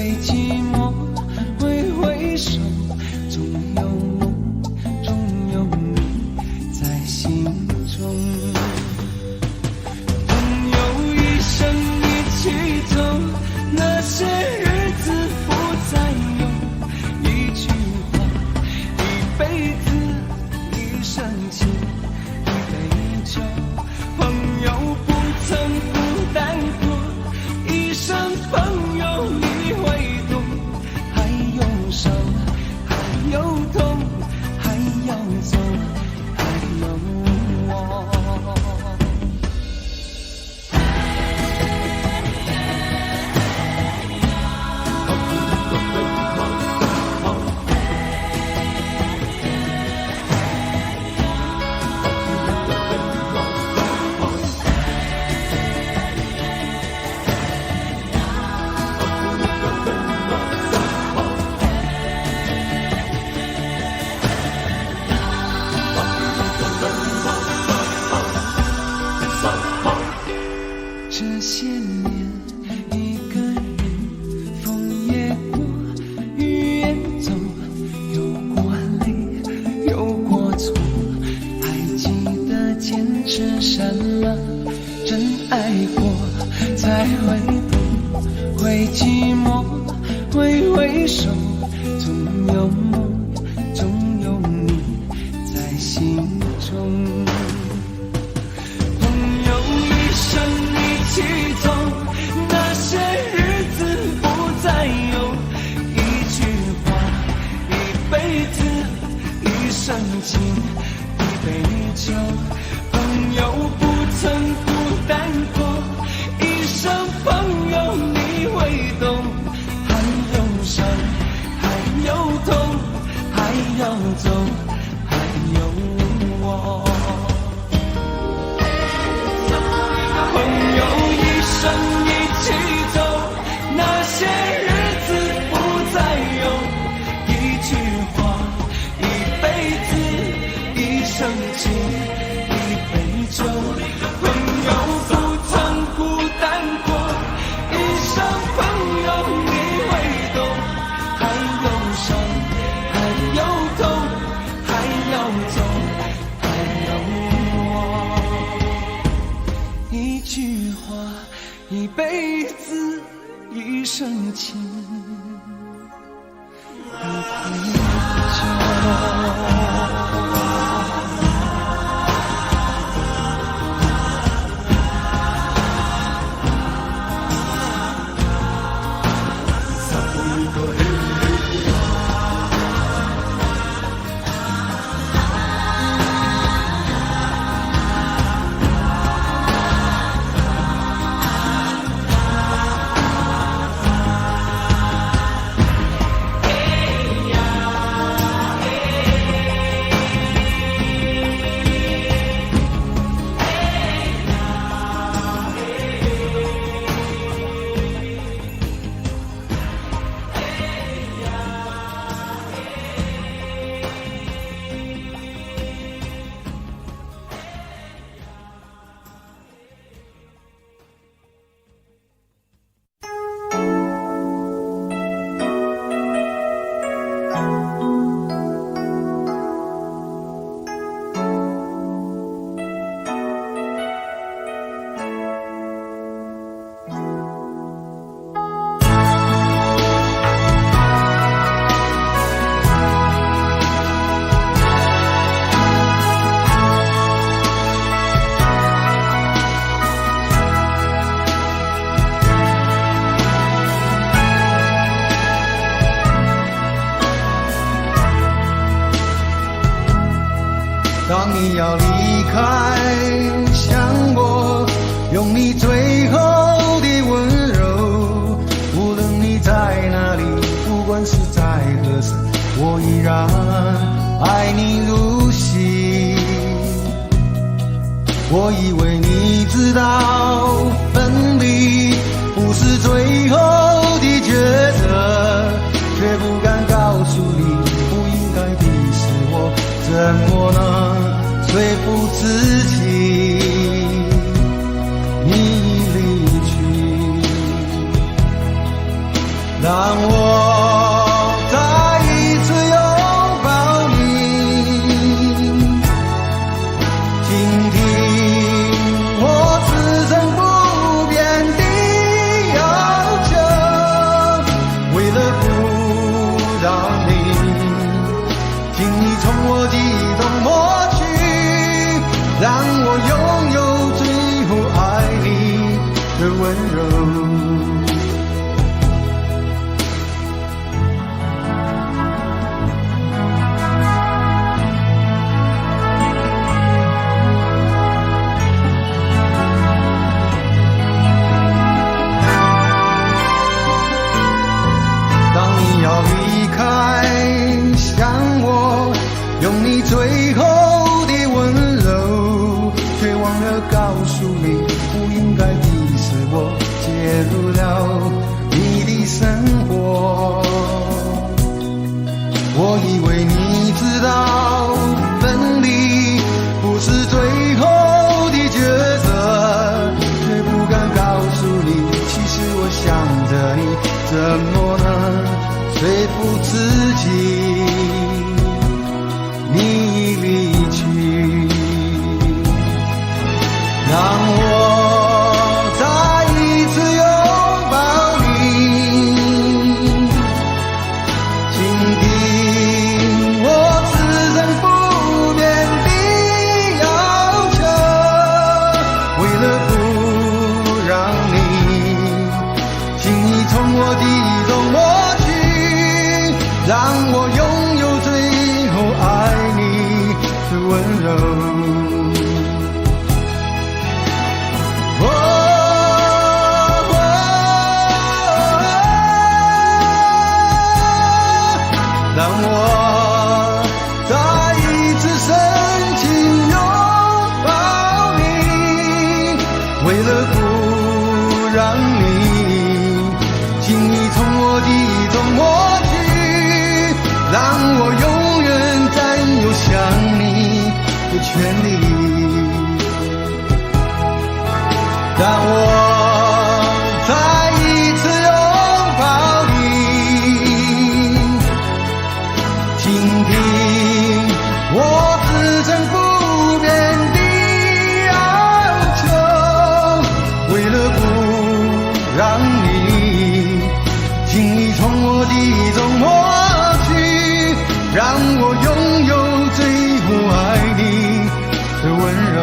会寂寞，挥挥手，总有梦，总有你在心中。朋友一生一起走，那些日子不再有，一句话，一辈子，一生情，一杯酒。朋友不曾孤单过，一生朋友你会懂，还有伤，还有痛，还要走，还有我。这些年一个人，风也过，雨也走，有过泪，有过错，还记得坚持什么？真爱过才会懂，会寂寞，会挥手，总有梦，总有你在心中。一起走，那些日子不再有，一句话，一辈子，一生情，一杯酒。朋友不曾孤单过，一生朋友你会懂，还有伤，还有痛，还要走，还有我。朋友一生一起走，那些日子不再有，一句话，一辈子，一生情，一杯酒。朋友不曾孤单过，一生朋友你会懂，还有伤，还有痛，还要走，还有我。一句话，一辈子，一生情，一杯酒。当你要离开，想我，用你最后的温柔。无论你在哪里，不管是在何时，我依然爱你如昔。我以为你知道，分离不是最后的抉择，却不敢告诉你，不应该的是我，怎么能说服自己你离去？让我再一次拥抱你，倾听我此生不变的要求，为了不让你轻易从我记忆中抹去，让我拥有最后爱你的温柔。要离开，向我用你最后的温柔，却忘了告诉你，不应该的是我介入了你的生活。我以为你知道分离不是最后的抉择，却不敢告诉你，其实我想着你，怎么能说服自己，你离去，让我再一次拥抱你，倾听我此生不变的要求，为了不让你轻易从我的意中抹去，让我拥有最后爱你的温柔。让我再一次深情拥抱你，为了不让你轻易从我的意中抹去，让我永远占有想你的权利，让我再一次拥抱你，倾听我此生不变的要求，为了不让你轻易从我的意中抹去，让我拥有最后爱你的温柔。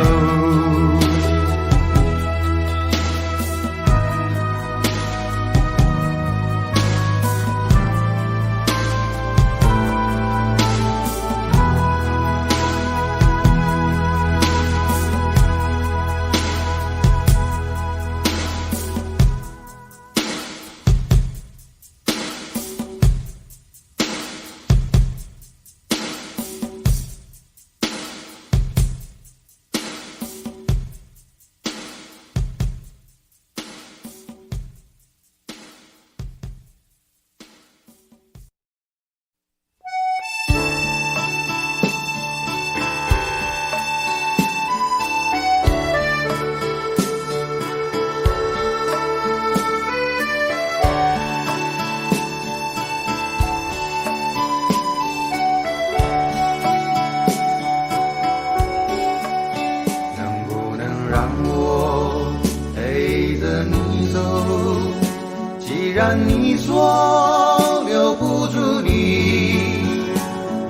既然你说留不住你，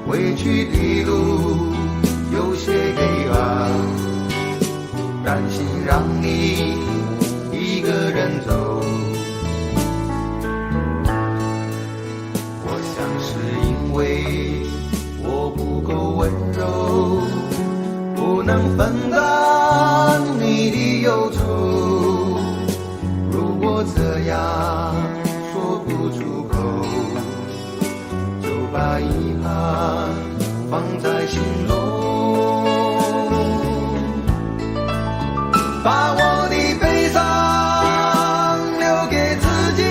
回去的路有些黑暗，担心让你一个人走。我想是因为我不够温柔，不能分担你的忧愁。如果这样说不出口，就把遗憾放在心中，把我的悲伤留给自己，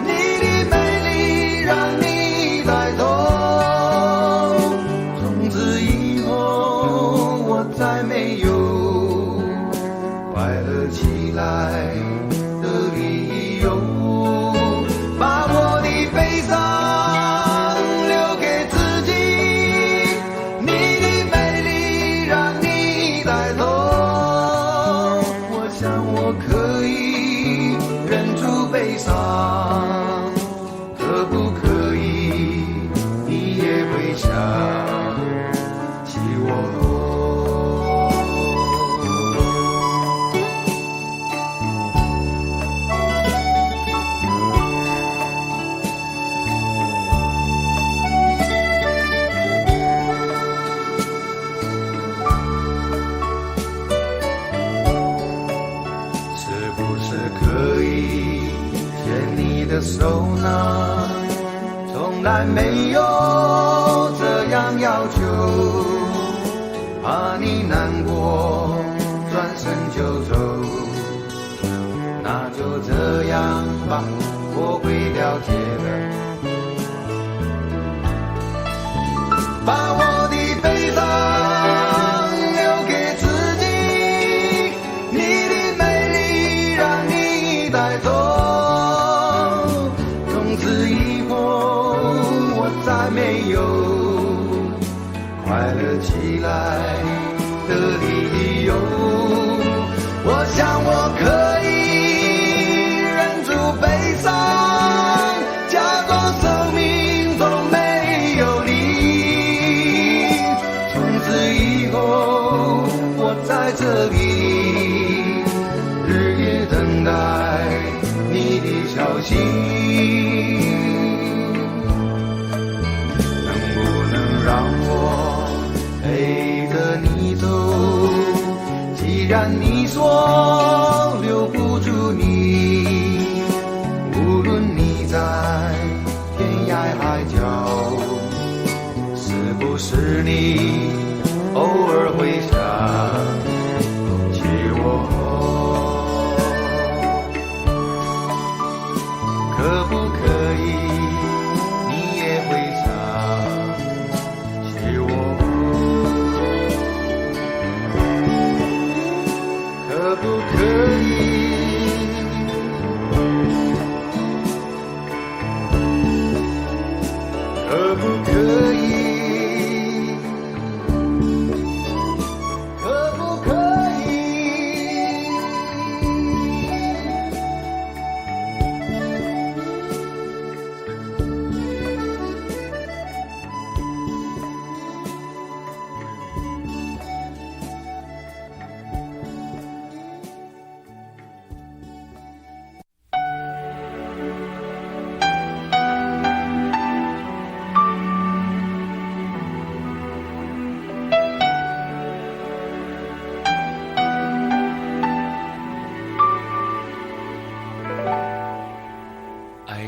你的美丽让你带走。从此以后我再没有快乐起来的理由，的手呢？从来没有这样要求，怕你难过，转身就走。那就这样吧，我会了解的。把我的悲伤留给自己，你的美丽让你带走。从此以后，我再没有快乐起来的理由。我想我可以忍住悲伤，假装生命中没有你。在这里，日夜等待你的消息，能不能让我陪着你走？既然你说留不住你，无论你在天涯海角，是不是你偶尔会想起我？可不可以你也会想起我？可不可以？可不可以？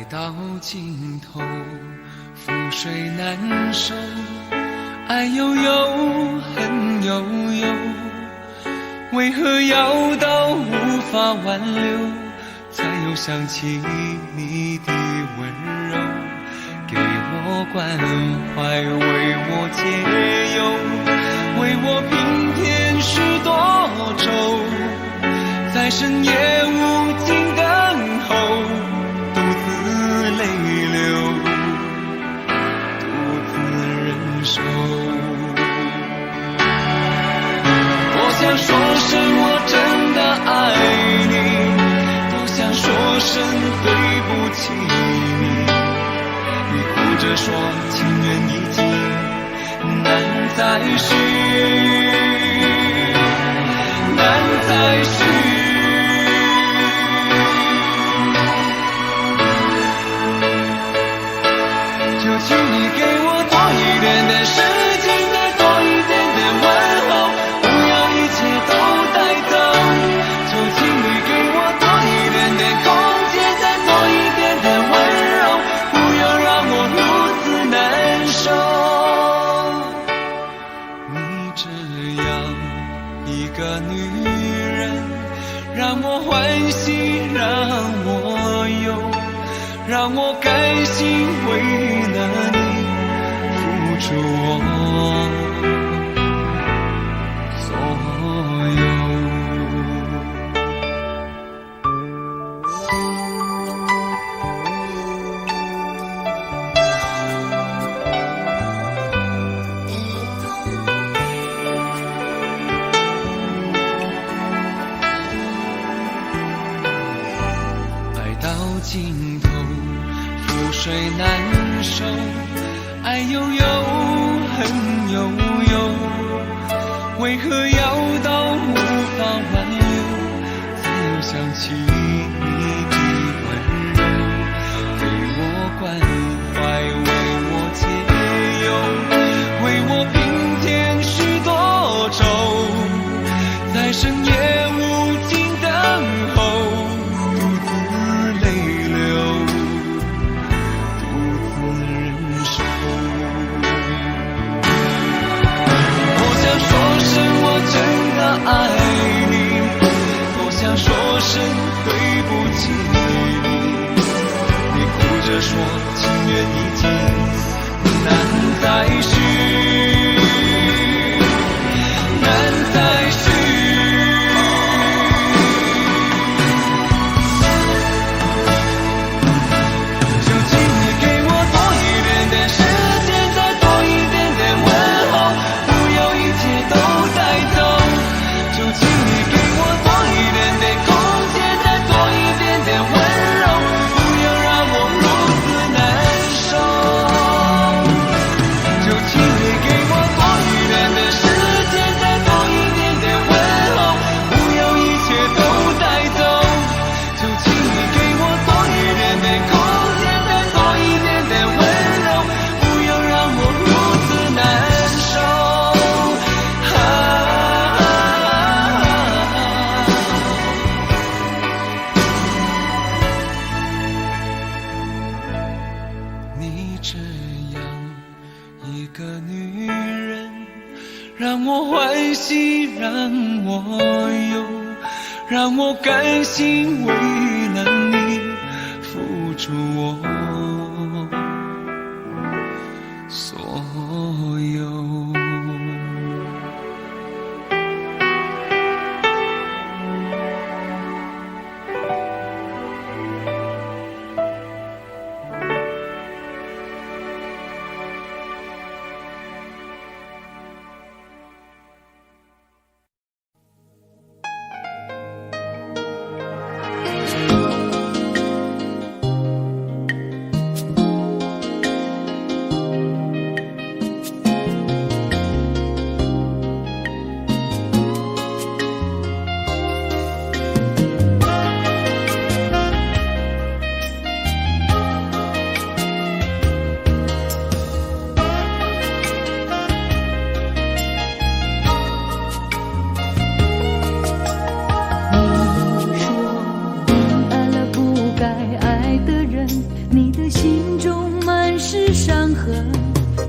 到尽头，覆水难收，爱悠悠，恨悠悠，为何要到无法挽留，才又想起你的温柔，给我关怀，为我解忧，为我平添许多愁，在深夜无尽等候，泪流，独自忍受。多想说声我真的爱你，多想说声对不起你，你哭着说情缘已尽，难再续，难再续。请你给我多一点的时间，再多一点的问候，不要一切都带走。就请你给我多一点的空间，再多一点的温柔，不要让我如此难受。你这样一个女人，让我欢喜，让我忧，让我甘心为了你付出我所有。爱到尽头，覆水难收，爱悠悠，恨悠悠，为何要到无法挽留，才又想起你的温柔，给我关怀，为我解忧，为我平添许多愁，在深夜无尽等候，独自泪流。说情缘已尽，难再续，难再续。就请你给我多一点点时间，再多一点点问候，不要一切都带走。就请你给我多一点点空间，再多一点点温柔，不要让我如此难受。就请你给我多一点点时间，再多一点点问候，不要一切都带走。就请你给我多一点点空间，再多一点点温柔，不要让我如此难受。你这样一个女人，让我欢喜，让我忧，让我甘心为了你付出我所有。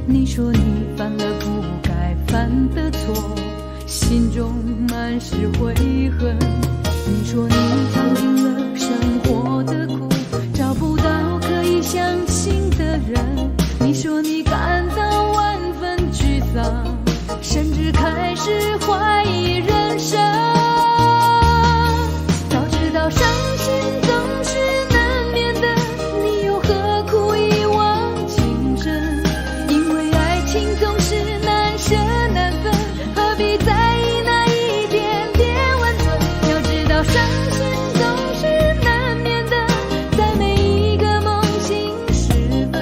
你说你犯了不该犯的错，心中满是悔恨。你说你尝尽了生活的苦，找不到可以相信的人。你说你感到万分沮丧，甚至开始怀疑人生。早知道伤心总是难免的，你又何苦一往情深？因为爱情总是难舍难分，何必在意那一点点温存？要知道伤心总是难免的，在每一个梦醒时分。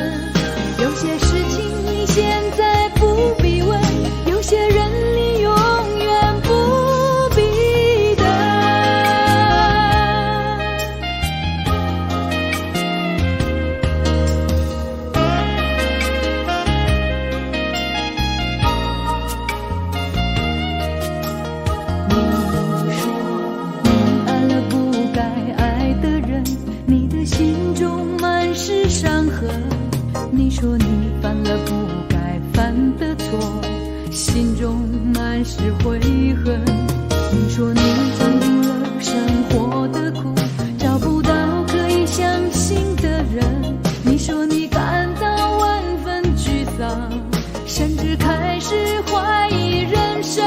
有些事情你现在不必问，有些人你永远不必等。你说你爱了不该爱的人，你的心中满是伤痕。你说你犯了不该犯的错，心中满是悔恨。你说你尝尽了生活的苦，找不到可以相信的人。你说你感到万分沮丧，甚至开始怀疑人生。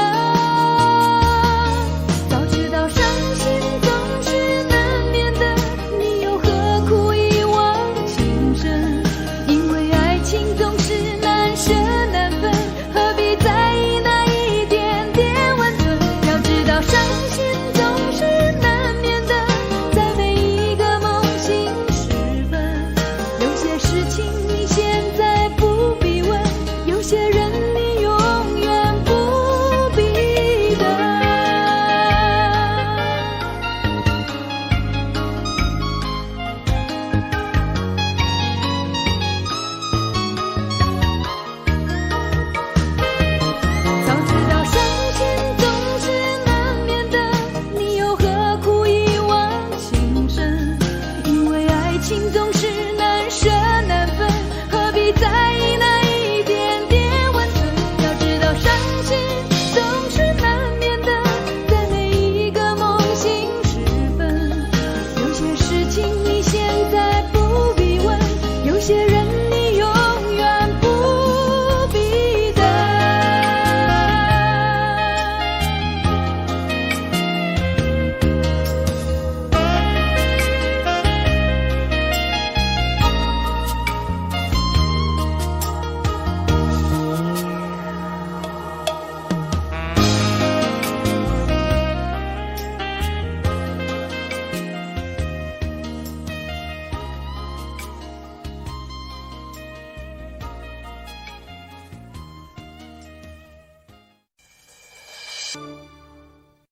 早知道伤心总是难免的，你又何苦一往情深？因为爱情总是难舍难分，何必在意那一点点温存？要知道伤心总是难免的，在每一个梦醒时分。有些事情你现在不必问，有些人你永远不必等。早知道伤心总是难免的，你又何苦一往情深？因为爱情总是难舍难分，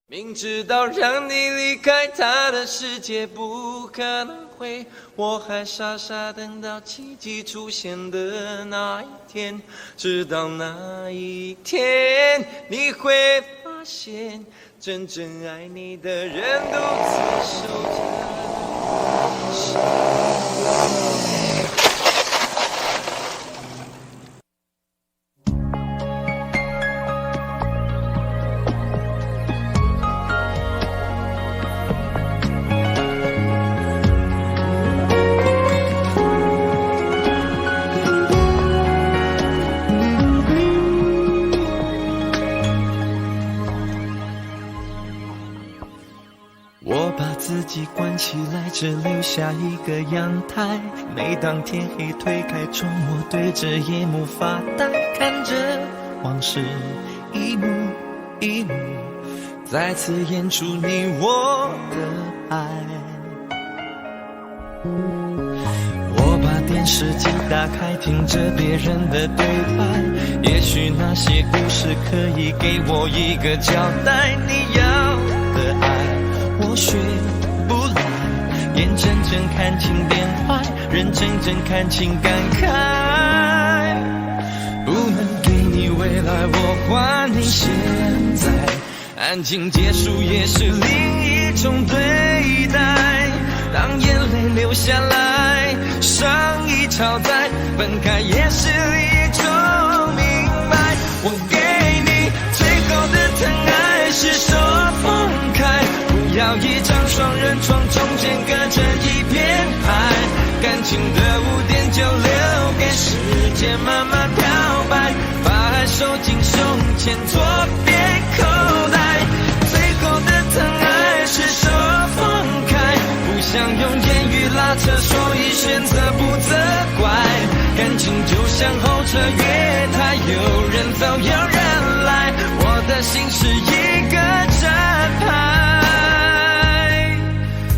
明知道让你离开他的世界不可能会，我还傻傻等到奇迹出现的那一天，直到那一天，你会发现，真正爱你的人独自守着。我把自己关起来，只留下一个阳台。每当天黑推开窗，我对着夜幕发呆，看着往事一幕一幕，再次演出你我的爱。我把电视机打开，听着别人的对白，也许那些故事可以给我一个交代。你要的爱我学不来，眼睁睁看情变坏，人睁睁看情感慨。不能给你未来，我还你现在，安静结束也是另一种对待。当眼泪流下来，伤已超载，分开也是一种明白。我给你最后的疼爱，是手放开，不要一张双人床，中间隔着一片海。感情的污点就留给时间慢慢漂白，把爱收进胸前左边口袋。最后的疼爱是手放开，不想用言语拉扯，所以选择不责怪。感情就像候车月台，有人走有人来，我的心是一个站牌，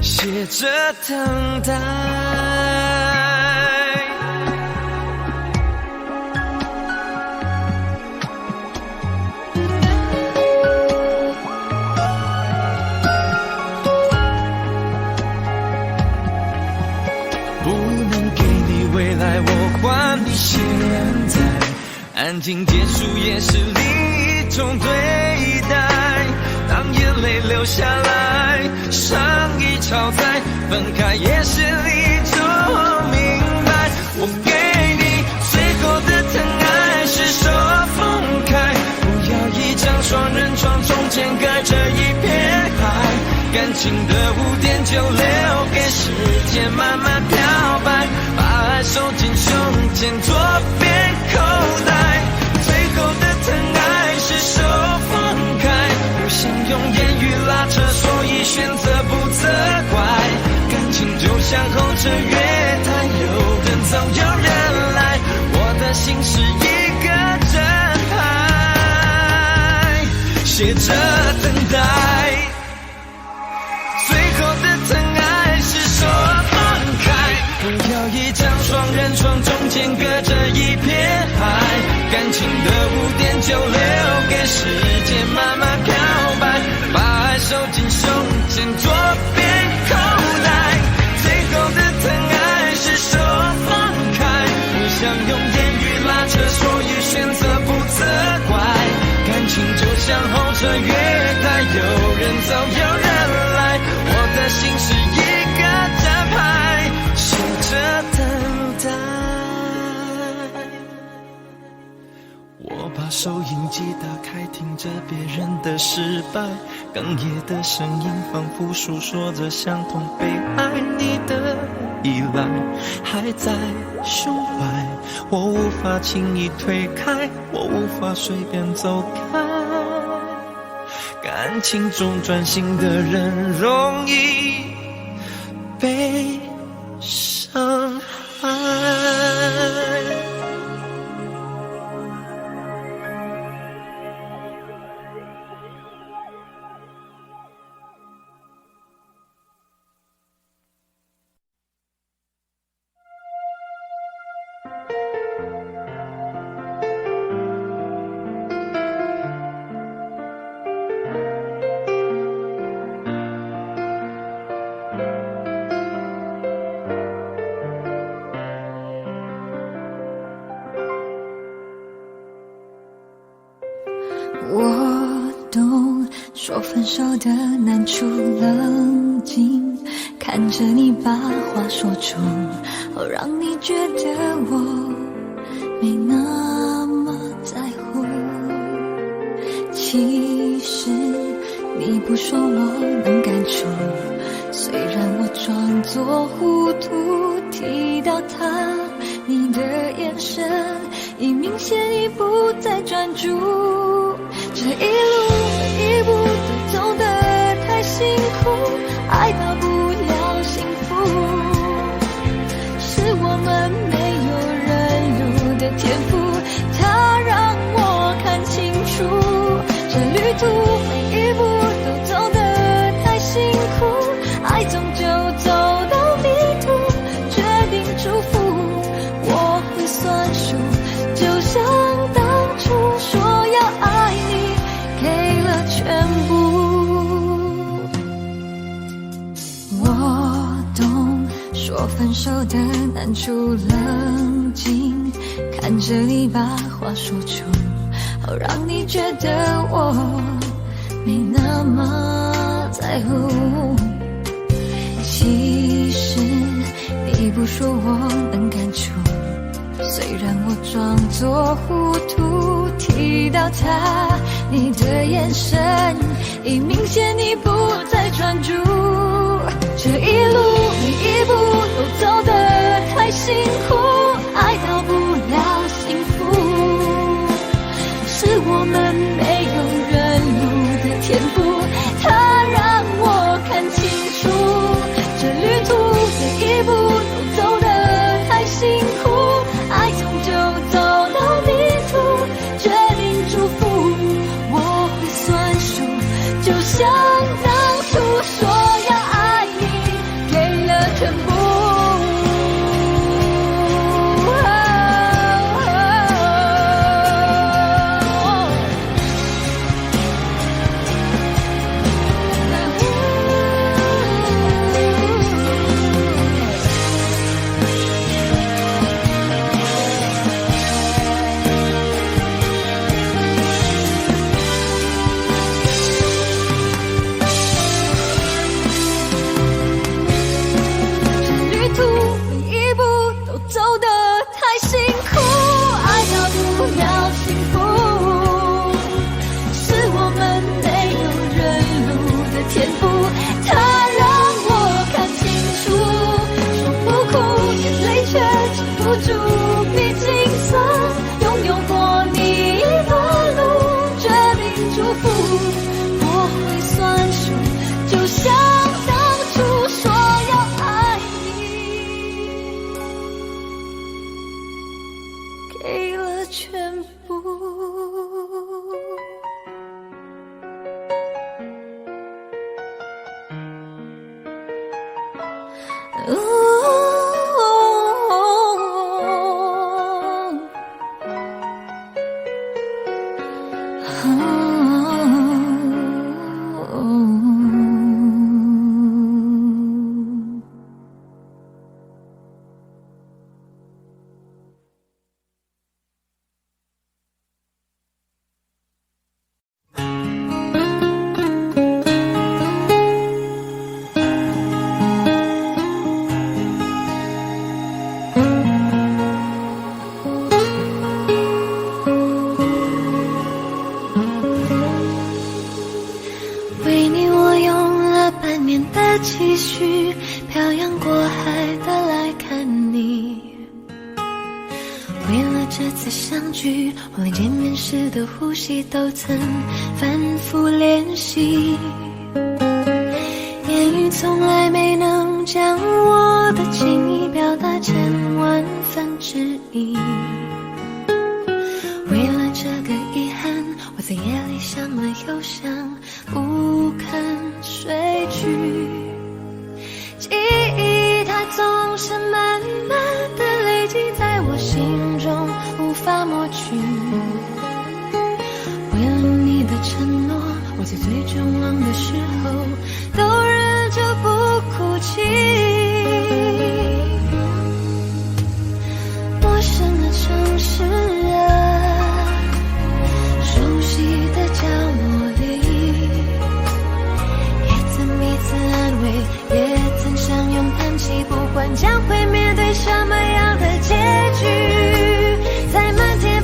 写着等待。不能给你未来，我还你现在，安静结束也是另一种对待。当眼泪流下来，伤已超载，分开也是一种明白。我给你最后的疼爱，是手放开，不要一张双人床，中间隔着一片海。感情的污点就留给时间慢慢漂白，把爱收进胸前左边口袋。最后的疼爱是手放开，不想用言语拉扯，所以选择不责怪。感情就像候车月台，有人走有人来，我的心是一个站牌，写着等待。最后的疼爱是手放开，不要一张双人床，中间隔着一片海。感情的污点就留给时间慢慢漂白，把爱收进胸前左边口袋。最后的疼爱是手放开，不想用言语拉扯，所以选择不责怪。感情就像候车月台，有人走有人来，我的心是一个站牌，守着等待。我把收音机打开，听着别人的失败，哽咽的声音仿佛诉说着相同被爱。你的依赖还在胸怀，我无法轻易推开，我无法随便走开。感情中专心的人容易被伤害。说分手的难处冷静，看着你把话说出，让你觉得我没那么在乎。其实你不说我能感触，虽然我装作糊涂，提到他，你的眼神已明显已不再专注。这一路每一步都走得太辛苦，爱到不了幸福，是我们没有认路的天赋，它让我看清楚，这旅途每一步都走得太辛苦，爱终究走到迷途，决定祝福，我会算数，就像当初说要爱你，给了全部。我懂说分手的难处冷静，看着你把话说出，让你觉得我没那么在乎。其实你不说我能感触，虽然我装作糊涂，提到他，你的眼神已明显你不再专注。这一路每一步都走得太辛苦，爱到不了幸福，是我们没有认路的天赋，它让我看清楚，这旅途每一步都走得太辛苦，爱终究走到迷途，决定祝福，我会算数，就像当初说要爱你，给了全部。呼吸都曾反复练习，言语从来没能将我的情意表达成万分之一。为了这个遗憾，我在夜里想了又想，不肯睡去。记忆它总是慢慢的累积在我心中，无法抹去。承诺，我在最绝望的时候都忍着不哭泣。陌生的城市啊，熟悉的角落里，管将会面对什么样的结局，在漫天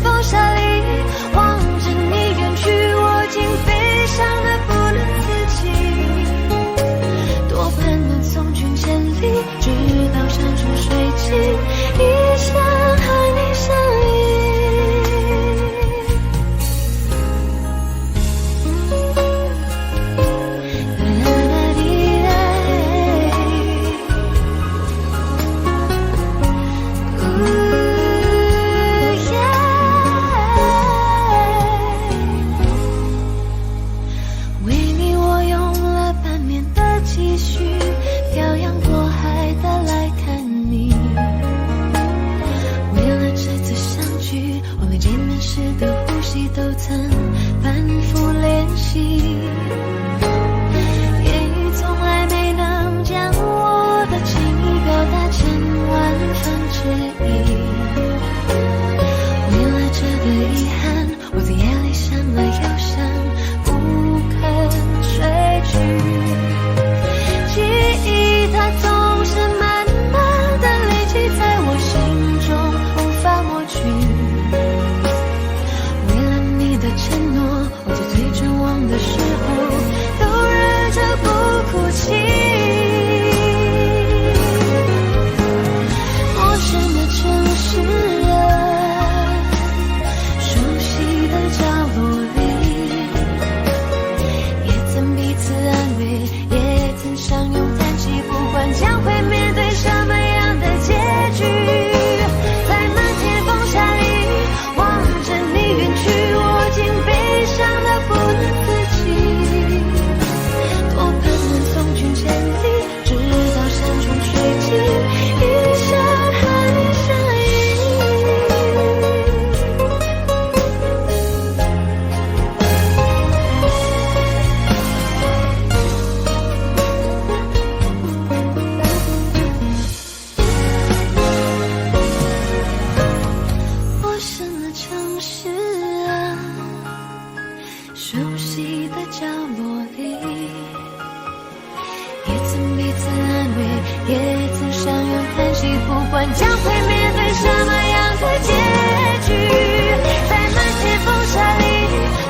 风沙里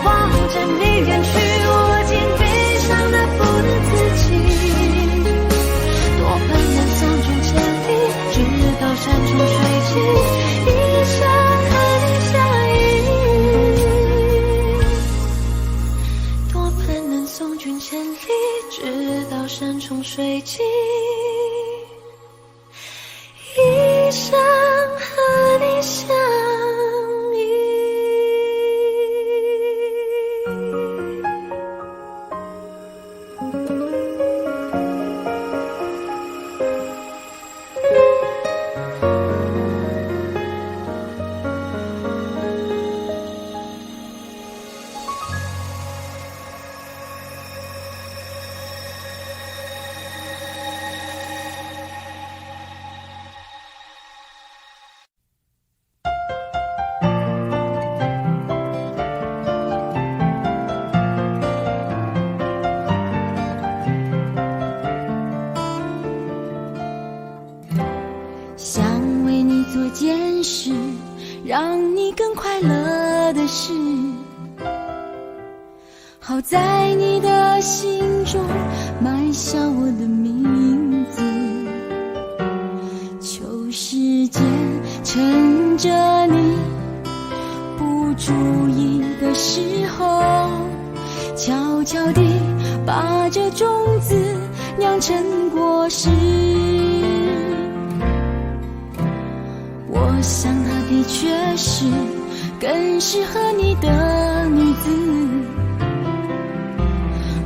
望着你远去，我竟悲伤得不能自己，多盼能送君千里，直到山穷水尽，一生和你相依。让你更快乐的事，好在你的心中埋下我的名字。求时间趁着你不注意的时候，悄悄地把这种子酿成果实。我想她的确是更适合你的女子，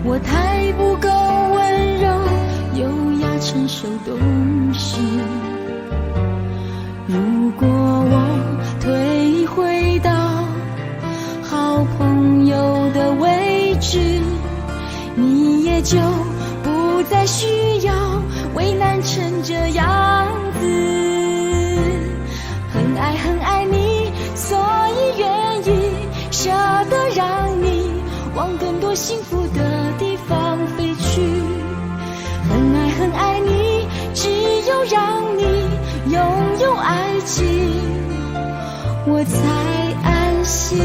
我太不够温柔优雅成熟懂事。如果我退回到好朋友的位置，你也就不再需要为难成这样子。很爱你，所以愿意舍得让你往更多幸福的地方飞去。很爱你，只有有让你拥有爱情，我才安心。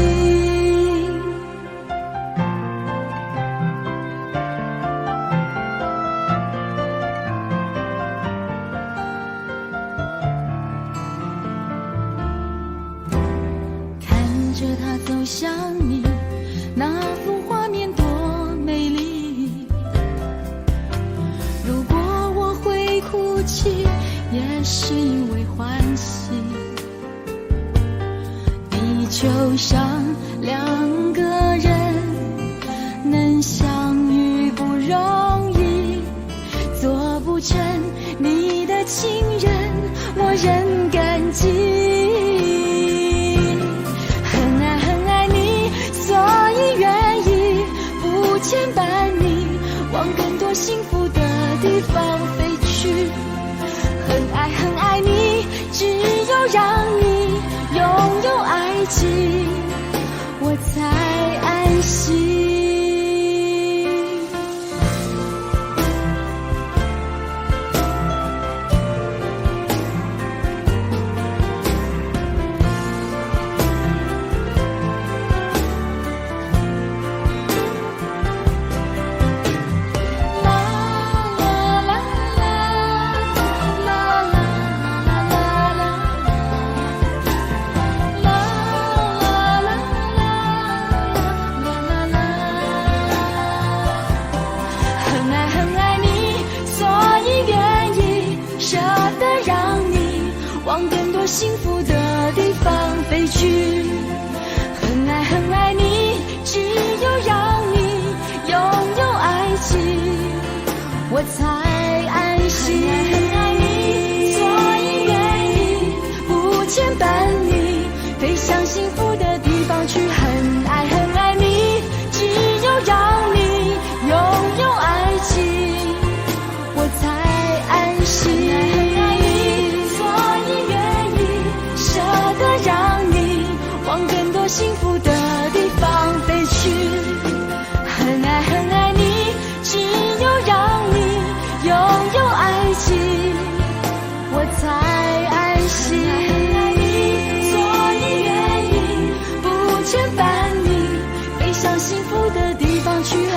看着他走向你，那幅画面多美丽。如果我会哭泣，也是因为欢喜。地球上两个人能相遇不容易，做不成你的情人，我仍感激。牵绊你往更多幸福的地方飞去，很爱很爱你，只有让你拥有爱情，我才安心。幸福的地方飞去，很爱很爱你，只有让你拥有爱情，我才安心。很爱你，所以愿意不牵绊你，飞向幸福的地方去。很爱很爱你，只有让你拥有爱情，我才安心。幸福的地方飞去，很爱很爱你，只有让你拥有爱情，我才安心。所以愿意不牵绊你，飞向幸福的地方去。很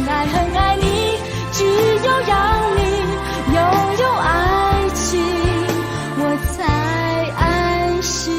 爱很爱你，只有让你拥有爱情，我才安心。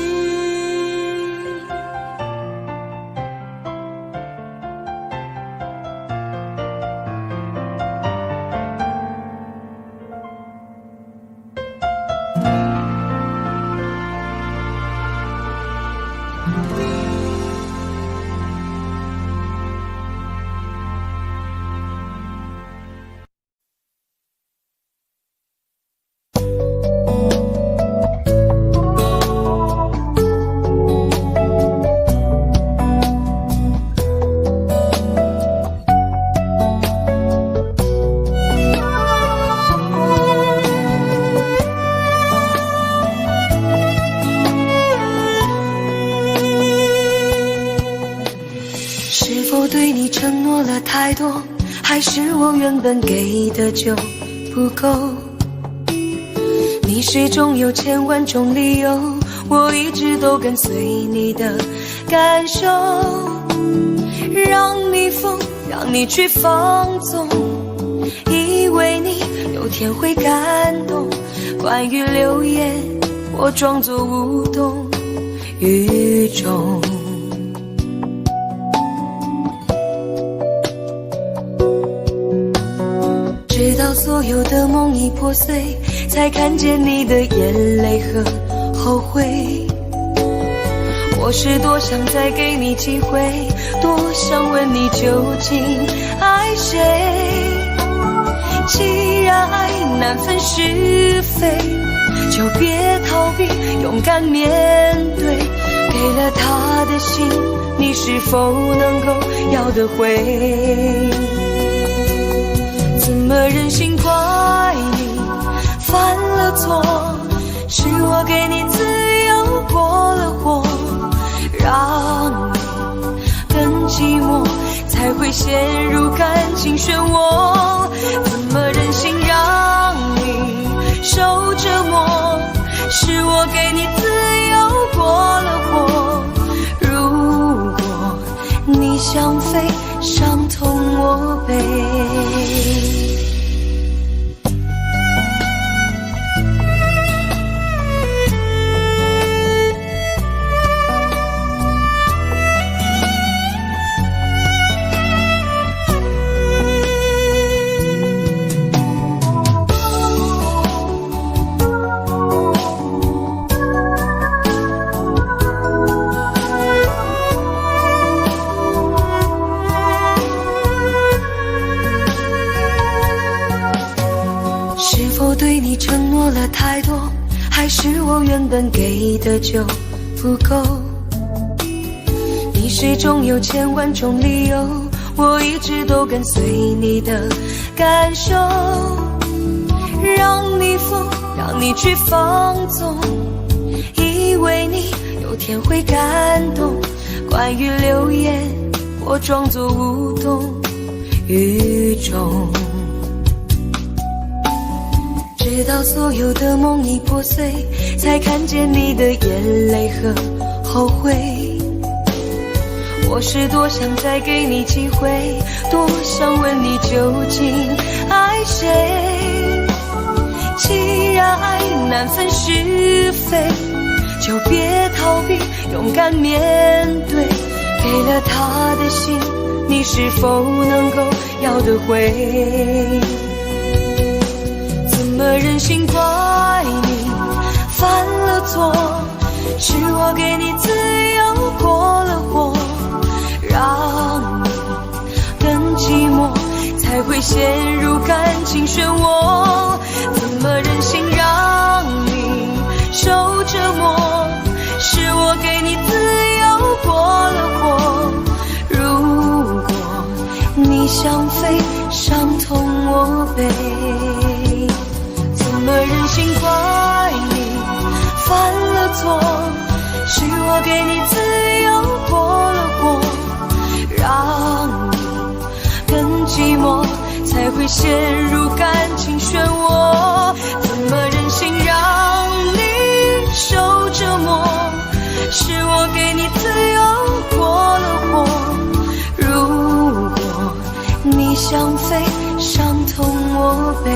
对你承诺了太多，还是我原本给的就不够？你始终有千万种理由，我一直都跟随你的感受，让你疯，让你去放纵，以为你有天会感动。关于流言，我装作无动于衷。直到所有的梦已破碎，才看见你的眼泪和后悔。我是多想再给你机会，多想问你究竟爱谁。既然爱难分是非，就别逃避，勇敢面对。给了他的心，你是否能够要得回？怎么忍心怪你犯了错？是我给你自由过了火，让你更寂寞，才会陷入感情漩涡。怎么忍心让你受折是我给你自由过了火。如果你想飞，伤痛我背。对你承诺了太多，还是我原本给的就不够？你始终有千万种理由，我一直都跟随你的感受，让你疯，让你去放纵，以为你有天会感动。关于流言，我装作无动于衷。直到所有的梦已破碎，才看见你的眼泪和后悔。我是多想再给你机会，多想问你究竟爱谁。既然爱难分是非，就别逃避，勇敢面对。给了他的心，你是否能够要得回？怎么忍心怪你犯了错？是我给你自由过了火，让你更寂寞，才会陷入感情漩涡。怎么忍心让你受折磨？是我给你自由过了火。如果你想飞，伤痛我背。怎么忍心怪你犯了错？是我给你自由过了火，让你更寂寞，才会陷入感情漩涡。怎么忍心让你受折磨？是我给你自由过了火。如果你想飞，伤痛我背。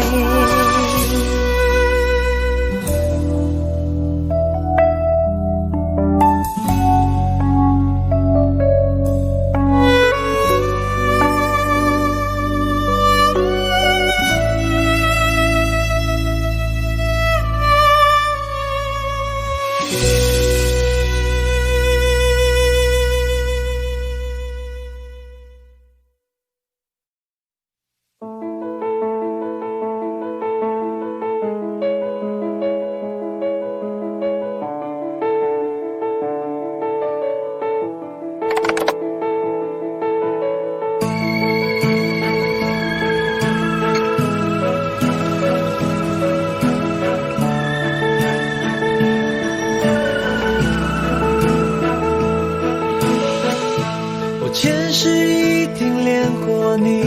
前世一定恋过你，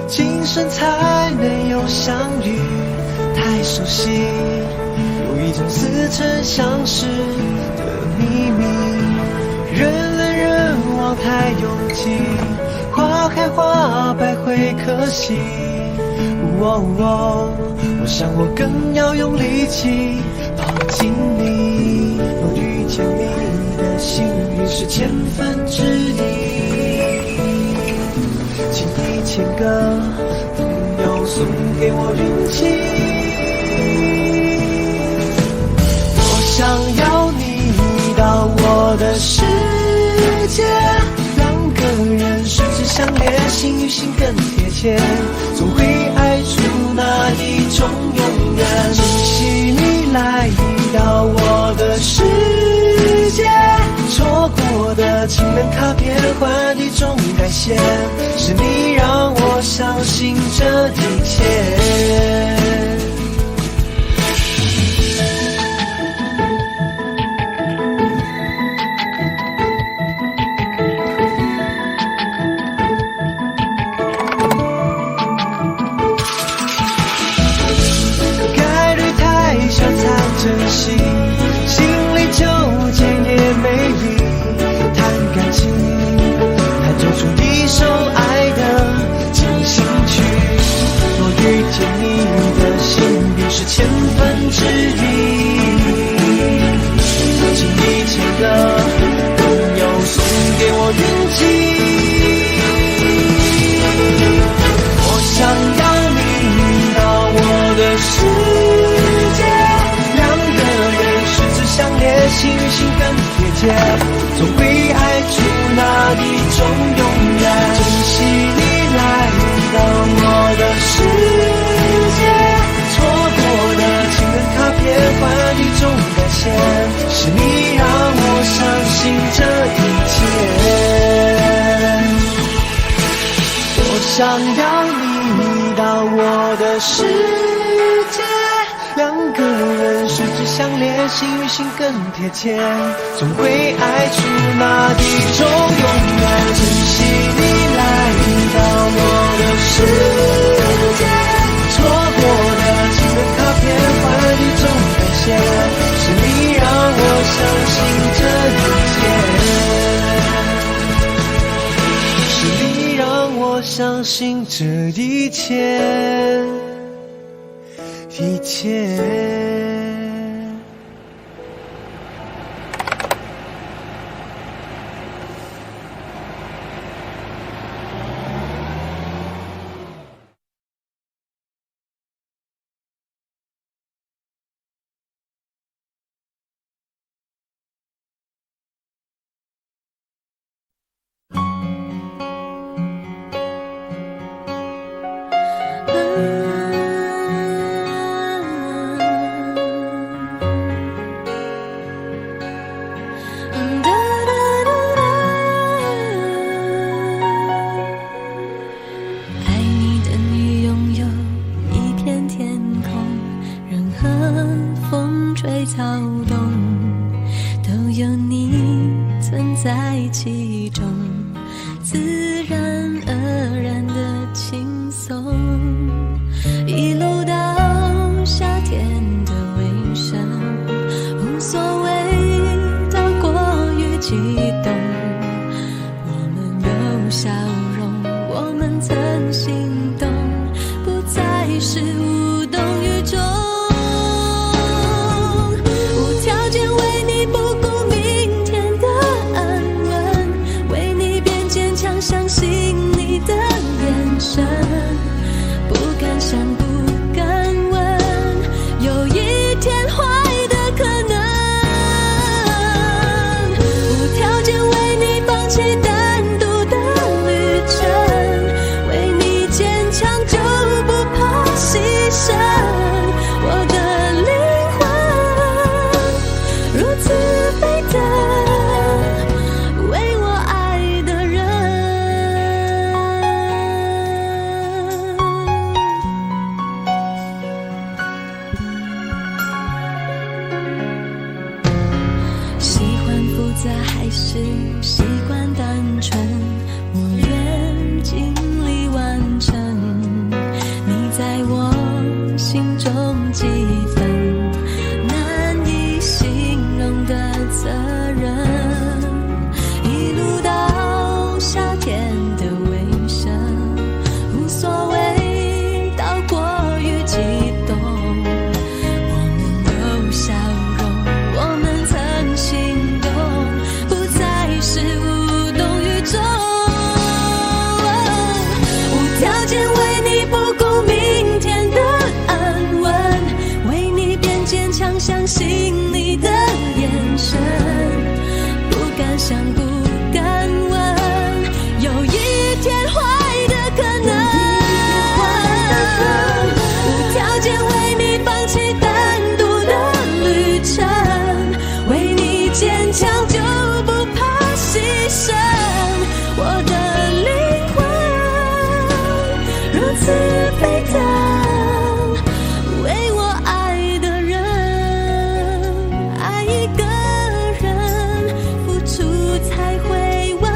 今生才能有相遇。太熟悉，有一种似曾相识的秘密。人来人往太拥挤，花开花败会可惜。我想我更要用力气抱紧你。能遇见你的幸运是千分之一。请你签个朋友送给我运气。我想要你到我的世界，两个人十指相连，心与心更贴切，总会爱出那一种永远。珍惜你来到我的世界，错过的情人卡片换一种感谢，是你让我相信这一切。珍惜总会爱出那一种勇敢。珍惜你来到我的世界，错过的情人卡片换一种感谢，是你让我相信这一切。我想让你到我的世界，两个人十指相连，心与心更贴切，总会爱出那一种勇敢。珍惜你来到我的世界，错过的情人卡片换一种感谢，是你让我相信这一切，是你让我相信这一切，一切。其中自然而然的轻松，一路到夏天的尾声，无所谓到过于激动，我们有笑容，我们曾心动，不再是无动于衷，无条件为你不顾明天的安稳，为你变坚强，相信你的眼神，不敢想不敢问，有一天坏的可能，无条件为你放弃单独的旅程，为你坚强就不怕牺牲，我的灵魂如此沸腾，为我爱的人。喜欢复杂还是习惯单纯，我愿尽力完成你在我心中几分难以形容的责任，一路到夏天的尾声，无所谓到过于激动，我们有笑容，我们曾心动，不再是无动于衷，无条件为你不顾明天的安稳，为你变坚强，相信你的眼神，不敢想不敢问，有一天坏的可能，无条件为你放弃单独的旅程，为你坚强就不怕牺牲，我的灵魂如此沸腾，为我爱的人，爱一个人付出才会完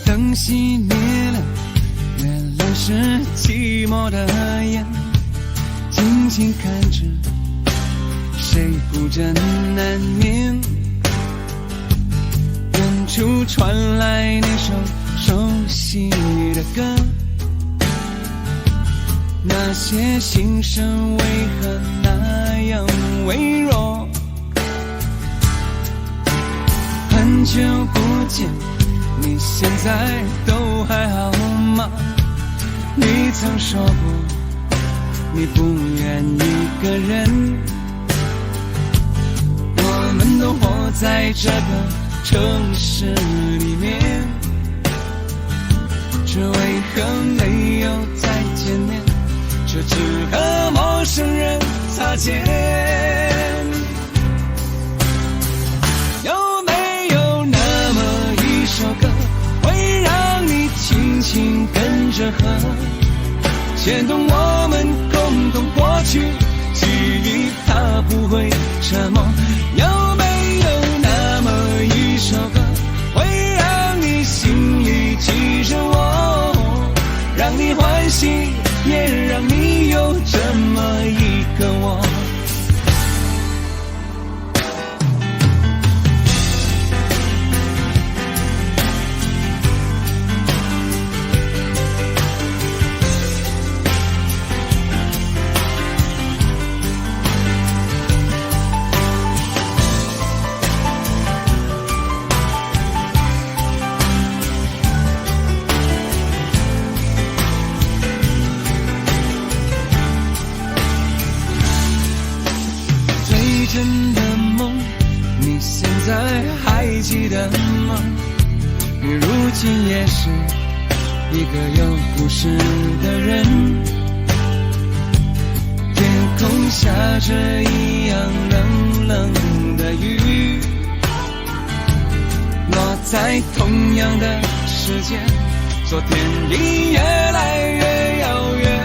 灯熄灭了，原来是寂寞的眼，静静看着谁孤枕难眠。远处传来那首熟悉的歌，那些心声为何那样微弱？很久不见，你现在都还好吗？你曾说过你不愿一个人，我们都活在这个城市里面，这为何没有再见面，却只和陌生人擦肩？有没有那么一首歌，会让你轻轻跟着和，牵动我们共同过去，记忆它不会沉默。有没有那么一首歌，会让你心里记着我，让你欢喜，也让你有这么一个我。真的梦，你现在还记得吗？你如今也是一个有故事的人，天空下着一样冷冷的雨，落在同样的时间，昨天已越来越遥远。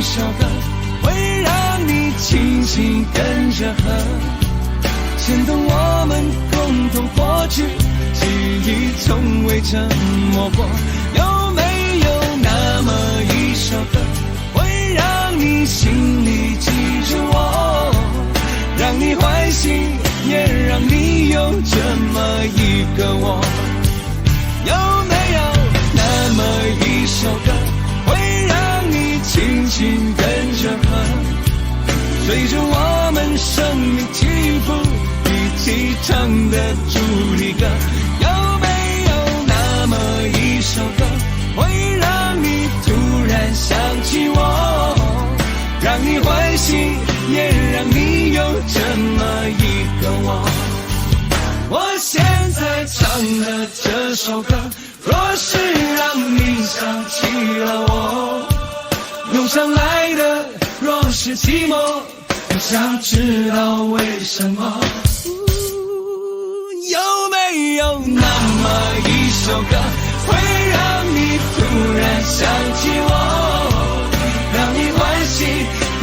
首歌会让你轻轻跟着和，牵动我们共同过去，记忆从未沉默过。有没有那么一首歌，会让你心里记着我，让你欢喜，也让你有这么一个我？有没有那么一首歌，会让你轻轻跟着和，随着我们生命起伏一起唱的主题歌？有没有那么一首歌，会让你突然想起我，让你欢喜，也让你有这么一个我？我现在唱的这首歌，若是让你想起了我，涌上来的若是寂寞，我想知道为什么。有没有那么一首歌，会让你突然想起我，让你欢喜，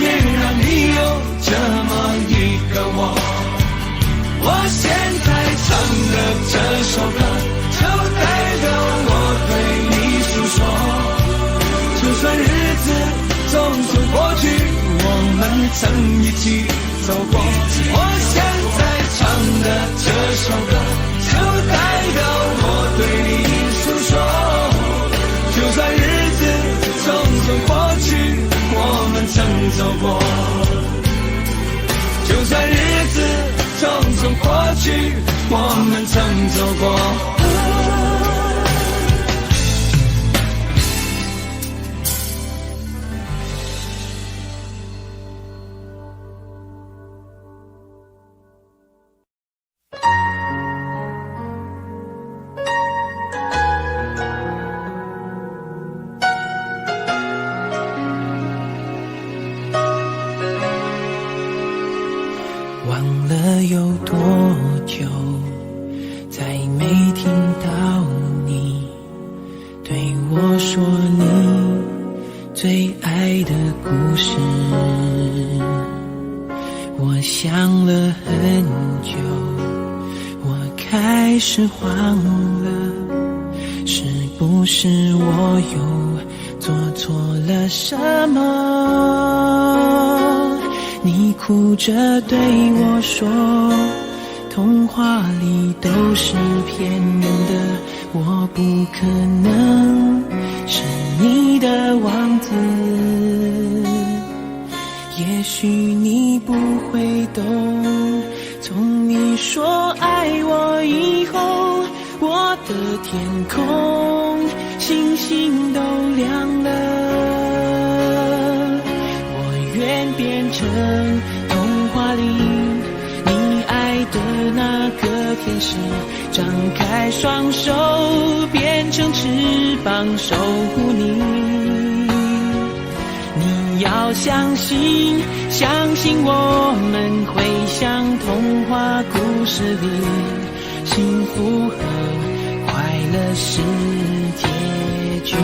也让你有这么一个我。我现在唱的这首歌，就代表我对你诉说。就算日子匆匆过去，我们曾一起走过。我现在唱的这首歌，就代表我对你诉说。就算日子匆匆过去，我们曾走过。就算日子匆匆过去，我们曾走过。忘了有多久，再没听到你对我说你最爱的故事。我想了很久，我开始慌了，是不是我又做错了什么？你哭着对我说，童话里都是骗人的，我不可能是你的王子。也许你不会懂，从你说爱我以后，我的天空星星都亮了。愿变成童话里你爱的那个天使，张开双手变成翅膀守护你。你要相信，相信我们会像童话故事里，幸福和快乐是结局。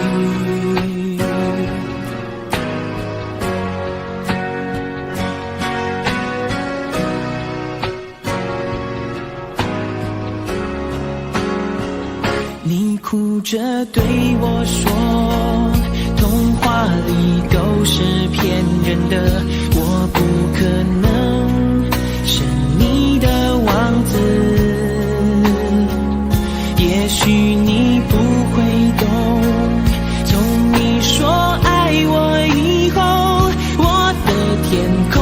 你哭着对我说，童话里都是骗人的，我不可能是你的王子。也许你不会懂，从你说爱我以后，我的天空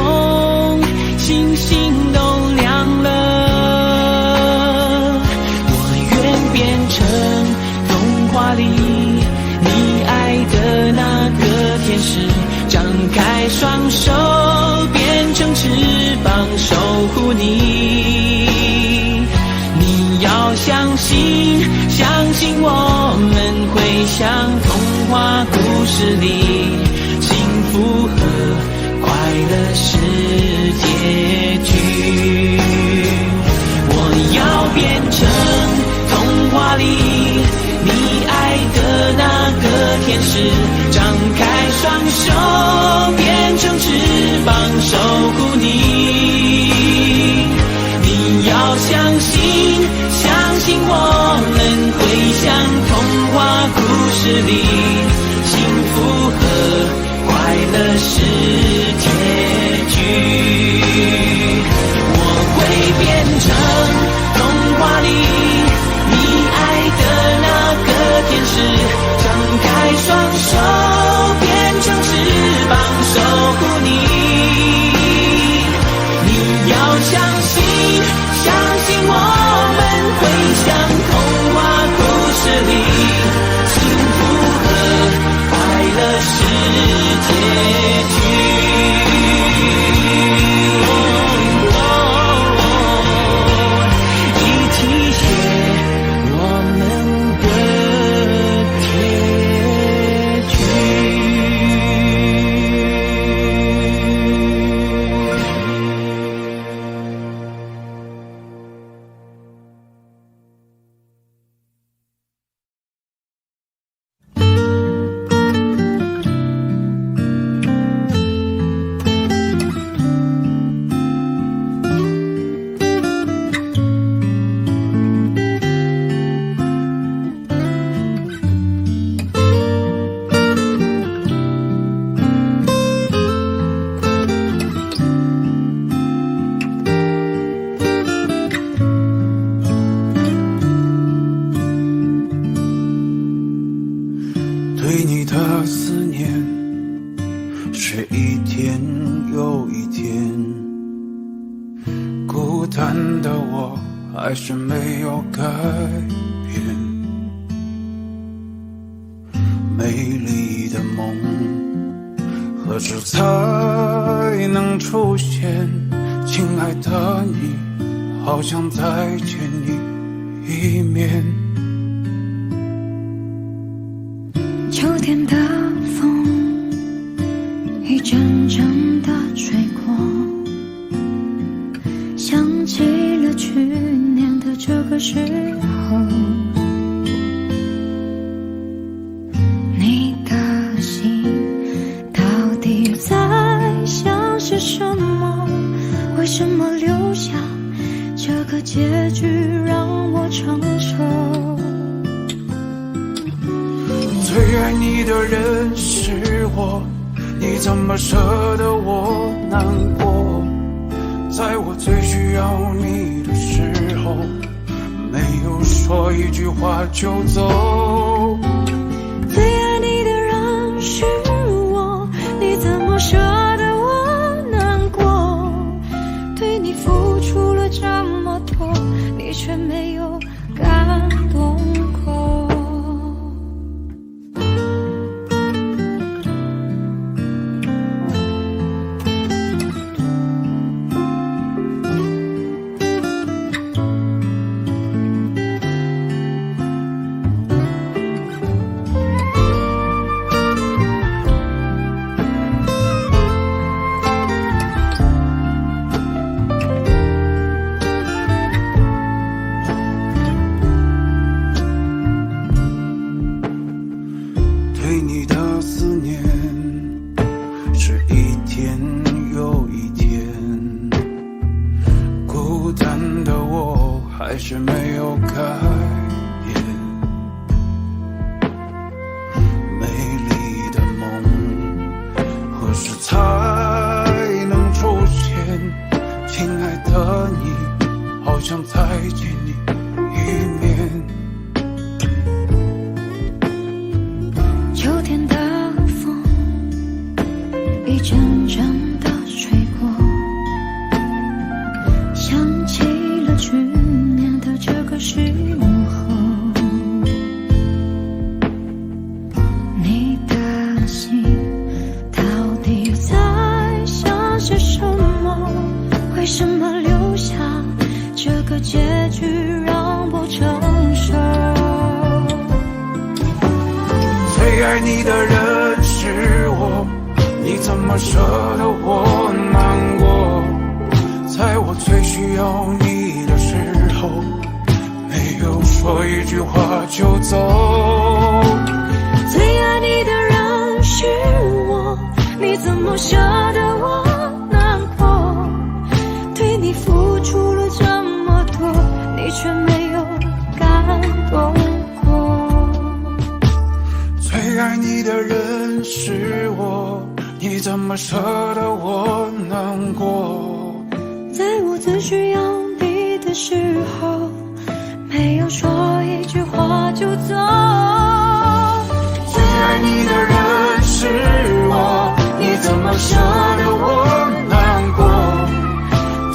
星星都亮了。你爱的那个天使，张开双手变成翅膀守护你。你要相信，相信我们会像童话故事里，幸福和快乐是结局。我要变成童话里你爱的那个天使，张开双手变成翅膀守护你。你要相信，相信我们会像童话故事里，幸福和单的我还是没有改变，美丽的梦何时才能出现？亲爱的你，好想再见你一面。秋天的风一阵阵的吹过，想起了去年的这个时候，你的心到底在想些什么？为什么留下这个结局让我承受？最爱你的人是我，你怎么舍得我难过？在我最需要你的时候，没有说一句话就走。最爱你的人是我，你怎么舍得我难过？对你付出了这么多，你却没有感动过。对你的思念是一天又一天，孤单的我还是没有改变，美丽的梦何时才能出现？亲爱的你，好想再见你一面。秋天的风一阵阵的吹过，想起了去年的这个时候，你的心到底在想些什么？为什么留下这个结局让我承受？最爱你的人是我，你怎么舍得我难过？在我最需要你的时候，没有说一句话就走。最爱你的人是我，你怎么舍得我难过？对你付出了这么多，你却没有感动过。最爱你的人是我，你怎么舍得我难过？在我最需要你的时候，没有说一句话就走。最爱你的人是我，你怎么舍得我难过？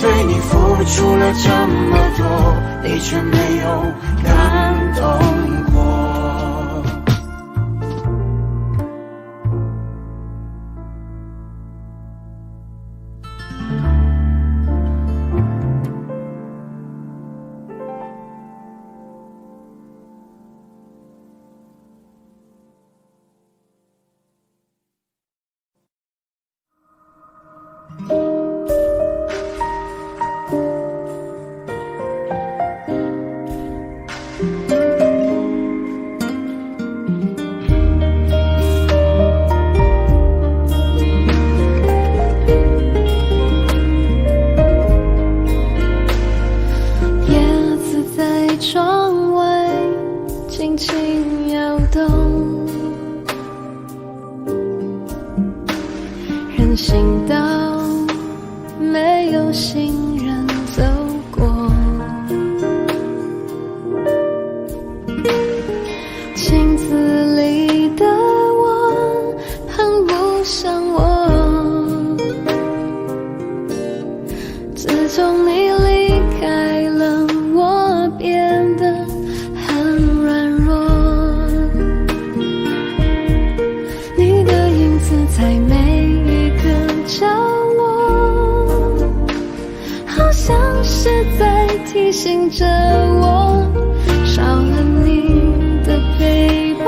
对你付出了这么多，你却没有感动过。人行道没有行人走过，镜子里的我很不像我，自从你离开醒着我，少了你的陪伴，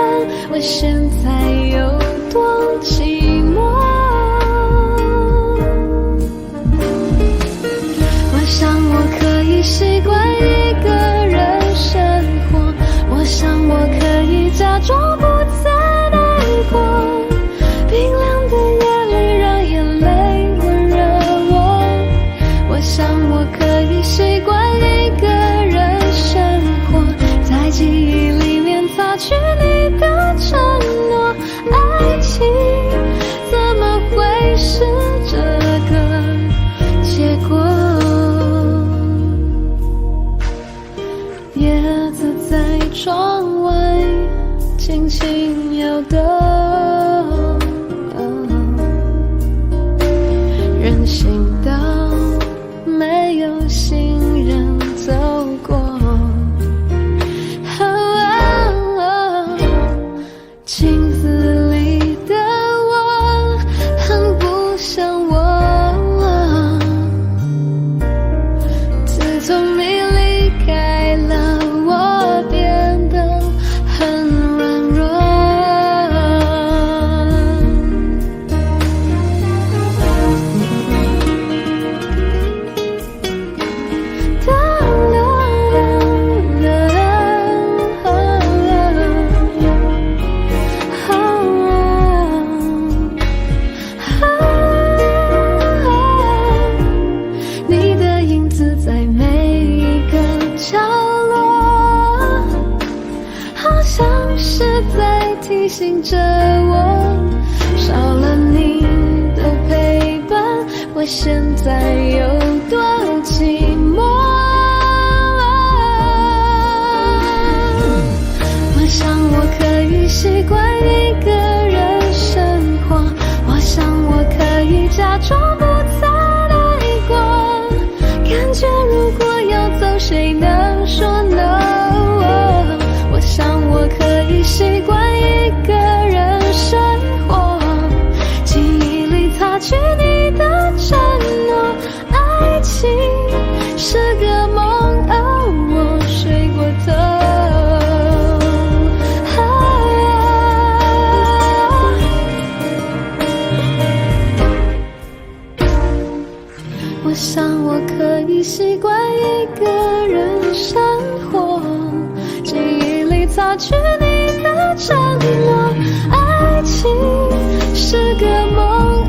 我现在有多寂寞。我想我可以习惯一个人生活，我想我可以假装不再难过，冰凉的夜里让眼泪温热我，我想我可以习惯一个人生活，在记忆里面擦去你的承诺，爱情怎么会是这个结果？叶子在窗外轻轻摇动，人行道没有行人走过，镜子里的我很不像我，自从你离开了，我变得很软弱。你的影子在每一个角落，好像是在提醒着我，少了你的陪伴，我现在有多寂寞。我想我可以习惯一个人生活，我想我可以假装不再难过，感觉如果要走，谁能说 no？ 我想我可以习惯一个人生活，记忆里擦去你的承诺，爱情是个梦，我睡过头。我想我可以习惯一个人生活，记忆里擦去你的承诺，爱情是个梦。